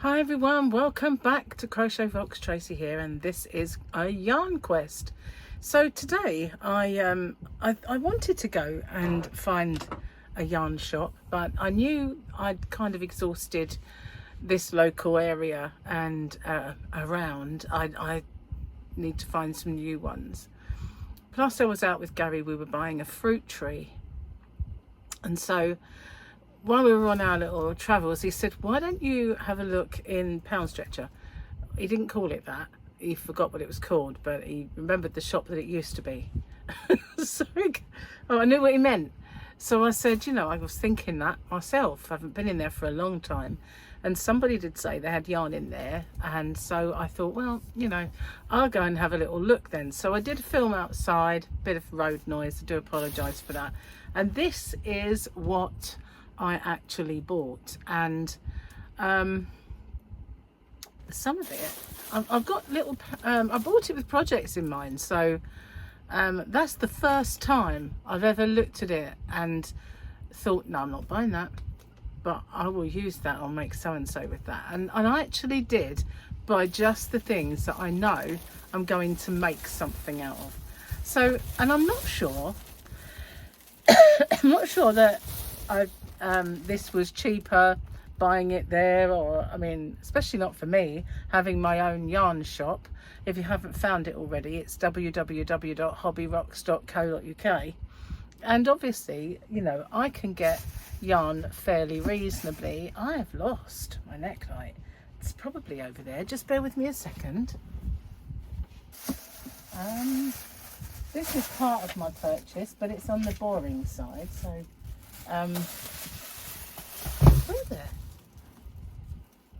Hi everyone, welcome back to Crochet Vox. Tracy here, and this is a yarn quest. So today I wanted to go and find a yarn shop, but I knew I'd kind of exhausted this local area and around. I need to find some new ones. Plus I was out with Gary, we were buying a fruit tree, and so while we were on our little travels, he said, why don't you have a look in Pound Stretcher? He didn't call it that. He forgot what it was called, but he remembered the shop that it used to be. So I knew what he meant. So I said, you know, I was thinking that myself. I haven't been in there for a long time. And somebody did say they had yarn in there. And so I thought, well, you know, I'll go and have a little look then. So I did a film outside, bit of road noise. I do apologise for that. And this is what I actually bought, and some of it I've got little I bought it with projects in mind, so that's the first time I've ever looked at it and thought, no, I'm not buying that, but I will use that, I'll make so and so with that. And I actually did buy just the things that I know I'm going to make something out of. So, and I'm not sure I'm not sure that this was cheaper buying it there, or I mean, especially not for me having my own yarn shop. If you haven't found it already, it's www.hobbyrocks.co.uk, and obviously, you know, I can get yarn fairly reasonably. I have lost my necklight. It's probably over there, just bear with me a second. This is part of my purchase, but it's on the boring side, so where there?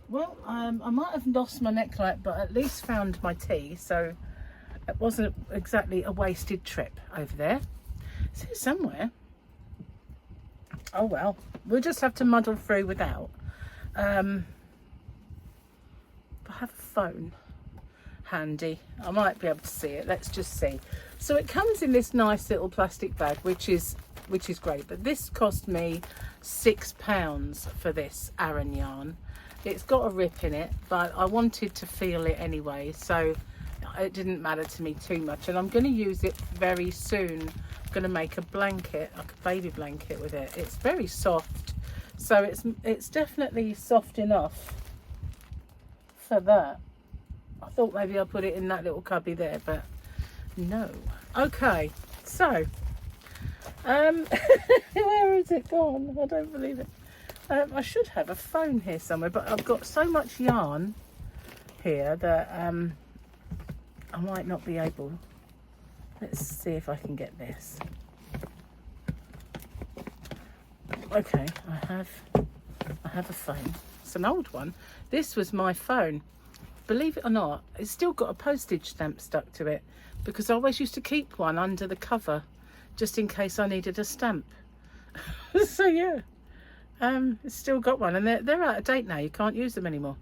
Well, I might have lost my necklight, but at least found my tea, so it wasn't exactly a wasted trip over there. It's here somewhere. Oh well, we'll just have to muddle through without. I have a phone handy. I might be able to see it. Let's just see. So it comes in this nice little plastic bag, which is great, but this cost me £6 for this Aran yarn. It's got a rip in it, but I wanted to feel it anyway, so it didn't matter to me too much, and I'm going to use it very soon. I'm going to make a blanket, like a baby blanket with it. It's very soft, so it's definitely soft enough for that. I thought maybe I'll put it in that little cubby there, but no. Okay, so where is it gone? I don't believe it. I should have a phone here somewhere, but I've got so much yarn here that I might not be able. Let's see if I can get this. Okay, I have a phone. It's an old one. This was my phone. Believe it or not, it's still got a postage stamp stuck to it, because I always used to keep one under the cover just in case I needed a stamp. So yeah, it's still got one, and they're out of date now. You can't use them anymore.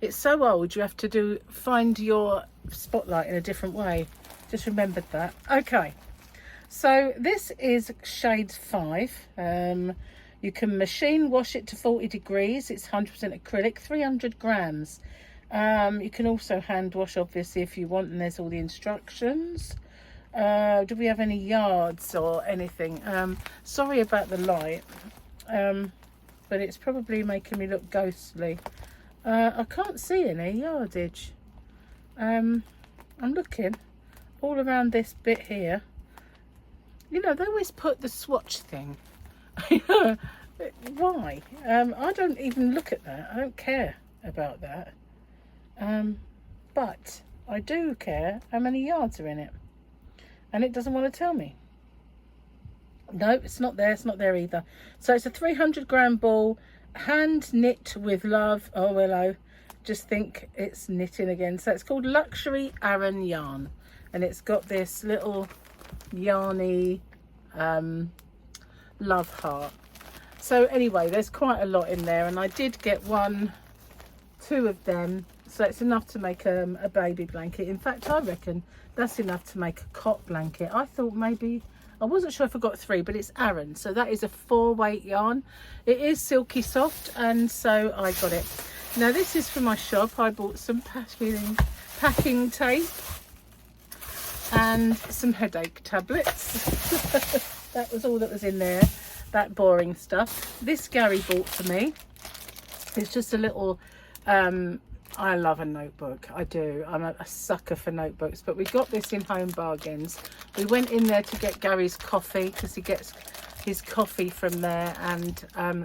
It's so old, you have to find your spotlight in a different way. Just remembered that. Okay, so this is shade 5. You can machine wash it to 40 degrees. It's 100% acrylic, 300 grams. You can also hand wash, obviously, if you want, and there's all the instructions. Do we have any yards or anything? Sorry about the light, but it's probably making me look ghostly. I can't see any yardage. I'm looking all around this bit here. You know, they always put the swatch thing. Why? I don't even look at that. I don't care about that. But I do care how many yards are in it. And it doesn't want to tell me. No, it's not there. It's not there either. So it's a 300 gram ball, hand knit with love. Oh, hello. Just think it's knitting again. So it's called Luxury Aran Yarn. And it's got this little yarny love heart. So anyway, there's quite a lot in there. And I did get 2 of them. So it's enough to make a baby blanket. In fact, I reckon that's enough to make a cot blanket. I thought maybe I wasn't sure if I got 3, but it's Aran, so that is a 4-weight yarn. It is silky soft, and so I got it. Now this is for my shop. I bought some packing tape and some headache tablets. That was all that was in there, that boring stuff. This Gary bought for me. It's just a little, I love a notebook, I do. I'm a sucker for notebooks, but we got this in Home Bargains. We went in there to get Gary's coffee, because he gets his coffee from there, and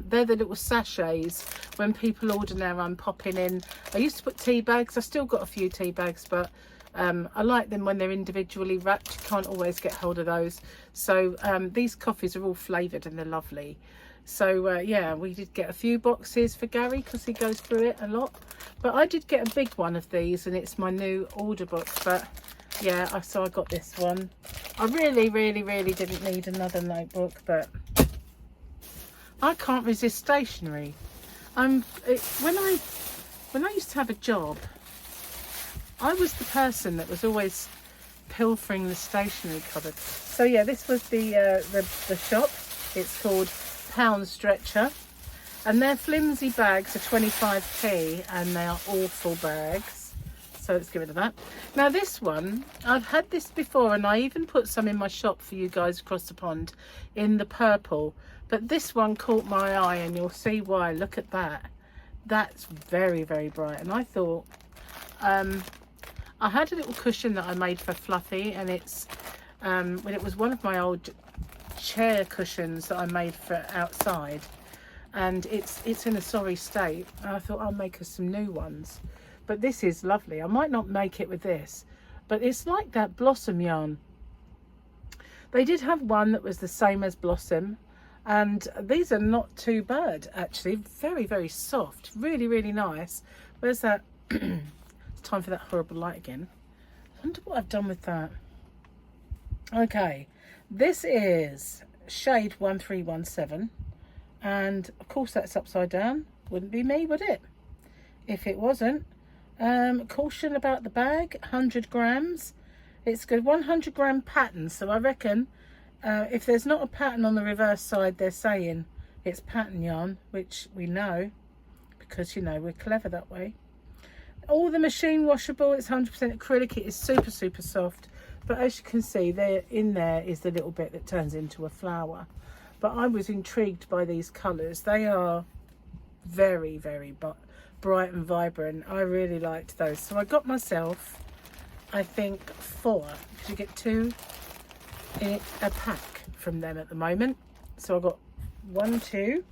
they're the little sachets. When people order now, I'm popping in. I used to put tea bags. I still got a few tea bags, but I like them when they're individually wrapped. You can't always get hold of those. So these coffees are all flavoured and they're lovely. So yeah, we did get a few boxes for Gary because he goes through it a lot. But I did get a big one of these, and it's my new order book. But yeah, so I got this one. I really didn't need another notebook, but I can't resist stationery. When I used to have a job, I was the person that was always pilfering the stationery cupboard. So yeah, this was the shop. It's called Pound Stretcher, and their flimsy bags are 25p, and they are awful bags. So let's get rid of that. Now this one, I've had this before, and I even put some in my shop for you guys across the pond in the purple. But this one caught my eye, and you'll see why. Look at that. That's very bright. And I thought, I had a little cushion that I made for Fluffy, and it's when it was one of my old chair cushions that I made for outside, and it's in a sorry state. And I thought I'll make us some new ones. But this is lovely. I might not make it with this, but it's like that Blossom yarn. They did have one that was the same as Blossom, and these are not too bad actually. Very soft, really nice. Where's that? It's time for that horrible light again. I wonder what I've done with that. Okay, this is shade 1317, and of course that's upside down. Wouldn't be me, would it, if it wasn't? Caution about the bag, 100 grams. It's got 100 gram pattern, so I reckon if there's not a pattern on the reverse side, they're saying it's pattern yarn, which we know because, you know, we're clever that way. All the machine washable. It's 100% acrylic. It is super soft, but as you can see, there is the little bit that turns into a flower. But I was intrigued by these colours. They are very bright and vibrant. I really liked those, so I got myself, I think, 4, because you get 2 in a pack from them at the moment. So I got 1, 2.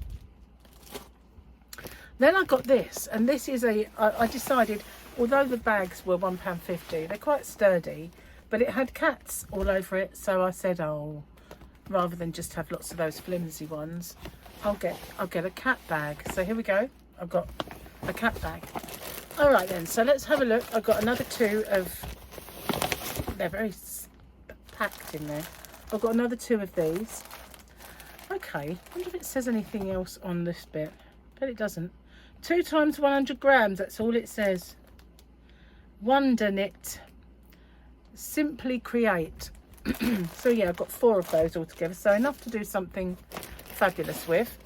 Then I got this, and this is I decided, although the bags were £1.50, they're quite sturdy, but it had cats all over it. So I said, oh, rather than just have lots of those flimsy ones, I'll get a cat bag. So here we go. I've got a cat bag. All right then, so let's have a look. I've got another 2 of, they're very packed in there. I've got another 2 of these. Okay, I wonder if it says anything else on this bit, but it doesn't. 2 times 100 grams, that's all it says. Wonder Knit, Simply Create. So yeah, I've got 4 of those altogether, so enough to do something fabulous with.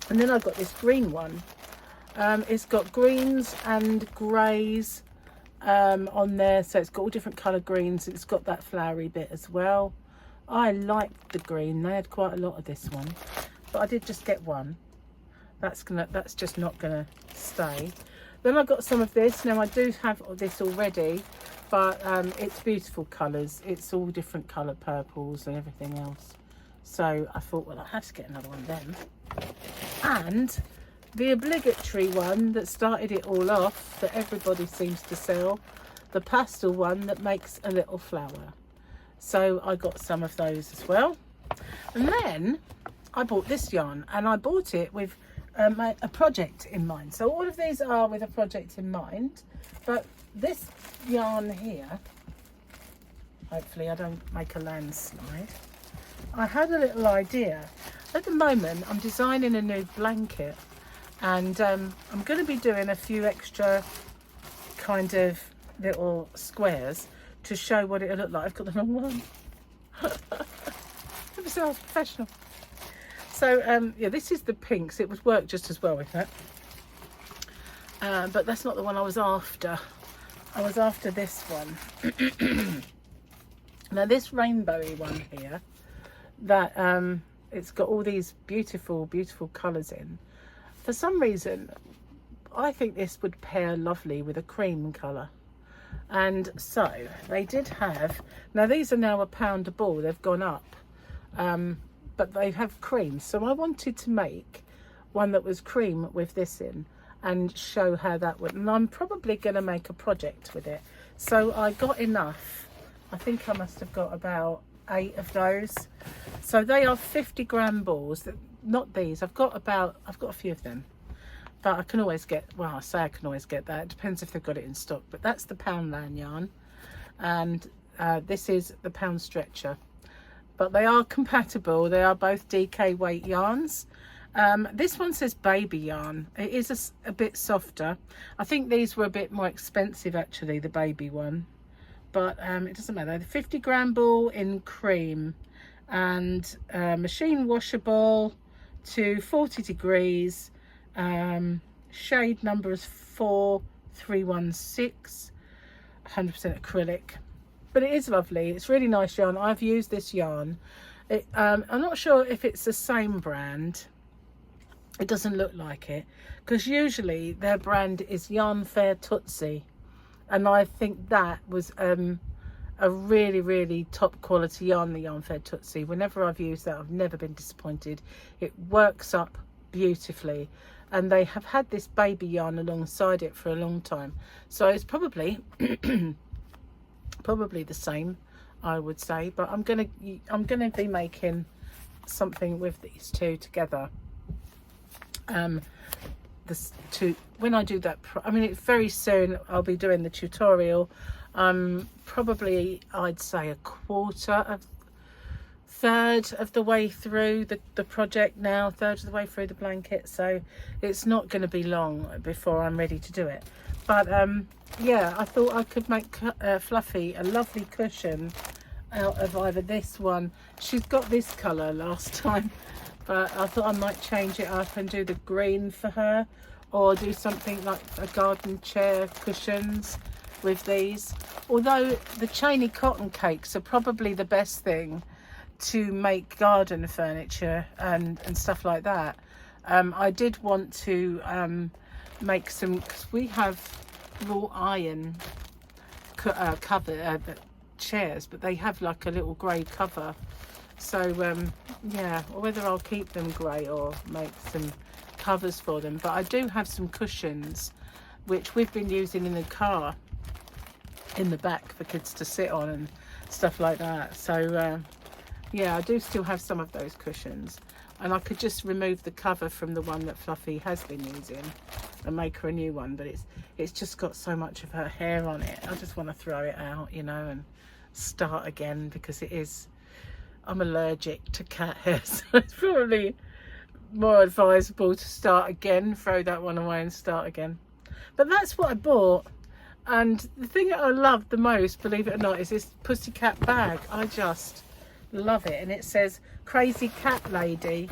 And then I've got this green one. It's got greens and greys on there, so it's got all different colour greens. It's got that flowery bit as well. I liked the green. They had quite a lot of this one, but I did just get 1. That's just not gonna stay. Then I got some of this. Now I do have this already, but it's beautiful colours. It's all different coloured purples and everything else. So I thought, well, I have to get another one then. And the obligatory one that started it all off, that everybody seems to sell, the pastel one that makes a little flower. So I got some of those as well. And then I bought this yarn, and I bought it with a project in mind. So all of these are with a project in mind, but this yarn here, hopefully I don't make a landslide, I had a little idea. At the moment I'm designing a new blanket, and I'm going to be doing a few extra kind of little squares to show what it'll look like. I've got the wrong one. yourselves professional. So yeah, this is the pinks. It would work just as well with that. But that's not the one I was after. I was after this one. Now this rainbowy one here, that it's got all these beautiful, beautiful colours in. For some reason, I think this would pair lovely with a cream colour. And so they did have, now these are now £1 a ball, they've gone up, but they have cream. So I wanted to make one that was cream with this in and show how that would, and I'm probably going to make a project with it. So I got enough, I think I must have got about 8 of those. So they are 50-gram balls, not these, I've got a few of them. But I can always get, well, I say I can always get that. It depends if they've got it in stock. But that's the Poundland yarn. And this is the Pound Stretcher. But they are compatible. They are both DK weight yarns. This one says baby yarn. It is a bit softer. I think these were a bit more expensive, actually, the baby one. But it doesn't matter. The 50-gram ball in cream. And machine washable to 40 degrees. Shade number is 4316, 100% acrylic, but it is lovely. It's really nice yarn. I've used this yarn. I'm not sure if it's the same brand. It doesn't look like it, because usually their brand is Yarn Fair Tootsie, and I think that was a really, really top quality yarn, the Yarn Fair Tootsie. Whenever I've used that, I've never been disappointed. It works up beautifully. And they have had this baby yarn alongside it for a long time, so it's probably probably the same, I would say. But I'm gonna be making something with these two together. When I do that, I mean, it's very soon. I'll be doing the tutorial. Probably I'd say a third of the way through the project now, third of the way through the blanket, so it's not going to be long before I'm ready to do it. But yeah, I thought I could make Fluffy a lovely cushion out of either this one. She's got this colour last time, but I thought I might change it up and do the green for her, or do something like a garden chair cushions with these. Although the chainy cotton cakes are probably the best thing to make garden furniture and stuff like that. I did want to make some, because we have raw iron cover chairs, but they have like a little grey cover. So yeah, whether I'll keep them grey or make some covers for them. But I do have some cushions which we've been using in the car in the back for kids to sit on and stuff like that. So yeah, I do still have some of those cushions, and I could just remove the cover from the one that Fluffy has been using and make her a new one, but it's just got so much of her hair on it. I just want to throw it out, you know, and start again, because I'm allergic to cat hair, so it's probably more advisable to start again, throw that one away and start again. But that's what I bought. And the thing that I love the most, believe it or not, is this pussycat bag. I just love it, and it says Crazy Cat Lady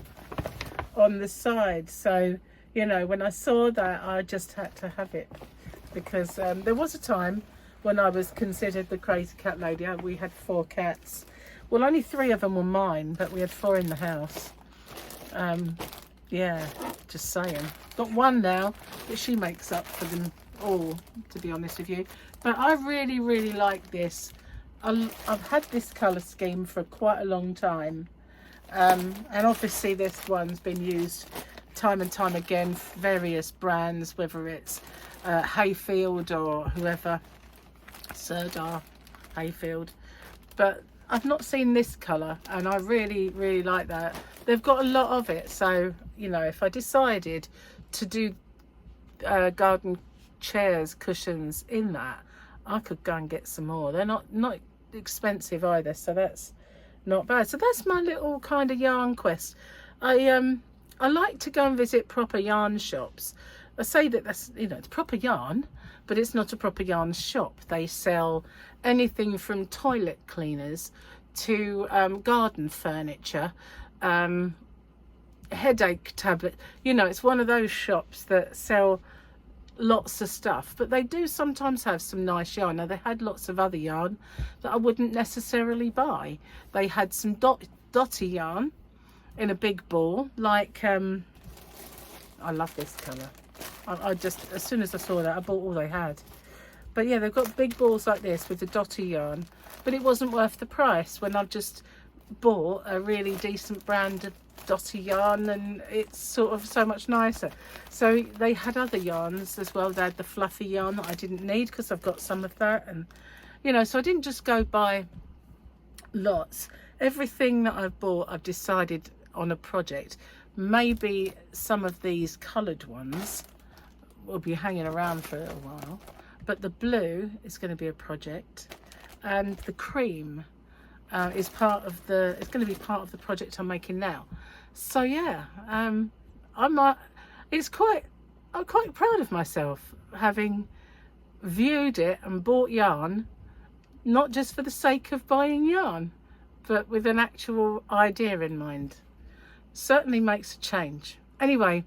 on the side. So, you know, when I saw that, I just had to have it, because there was a time when I was considered the Crazy Cat Lady. We had 4 cats. Well, only 3 of them were mine, but we had 4 in the house. Yeah, just saying. Got 1 now, but she makes up for them all, to be honest with you. But I really, really like this. I've had this colour scheme for quite a long time, and obviously this one's been used time and time again, various brands, whether it's Hayfield or whoever, Sirdar, Hayfield. But I've not seen this colour, and I really, really like that. They've got a lot of it, so, you know, if I decided to do garden chairs, cushions in that, I could go and get some more. They're not expensive either, so that's not bad. So that's my little kind of yarn quest. I like to go and visit proper yarn shops. I say that that's, you know, it's proper yarn, but it's not a proper yarn shop. They sell anything from toilet cleaners to garden furniture, headache tablet. You know, it's one of those shops that sell lots of stuff, but they do sometimes have some nice yarn. Now, they had lots of other yarn that I wouldn't necessarily buy. They had some dotty yarn in a big ball, like I love this colour. I just, as soon as I saw that, I bought all they had. But yeah, they've got big balls like this with the dotty yarn, but it wasn't worth the price when I've just bought a really decent brand of dotty yarn, and it's sort of so much nicer. So they had other yarns as well. They had the fluffy yarn that I didn't need because I've got some of that, and you know, so I didn't just go buy lots. Everything that I've bought, I've decided on a project. Maybe some of these coloured ones will be hanging around for a little while, but the blue is going to be a project, and the cream is part of the, it's going to be part of the project I'm making now. So yeah, I'm quite proud of myself, having viewed it and bought yarn, not just for the sake of buying yarn, but with an actual idea in mind. Certainly makes a change. Anyway,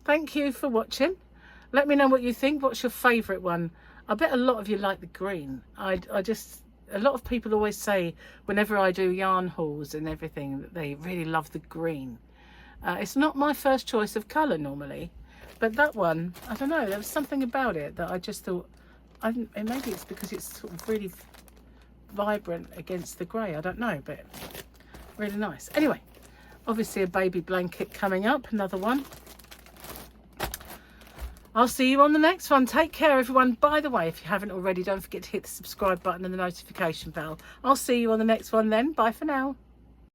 thank you for watching. Let me know what you think. What's your favourite one? I bet a lot of you like the green. A lot of people always say whenever I do yarn hauls and everything that they really love the green. It's not my first choice of colour normally, but that one, I don't know, there was something about it that I just thought, and maybe it's because it's sort of really vibrant against the grey, I don't know, but really nice. Anyway, obviously a baby blanket coming up, another one. I'll see you on the next one. Take care, everyone. By the way, if you haven't already, don't forget to hit the subscribe button and the notification bell. I'll see you on the next one then. Bye for now.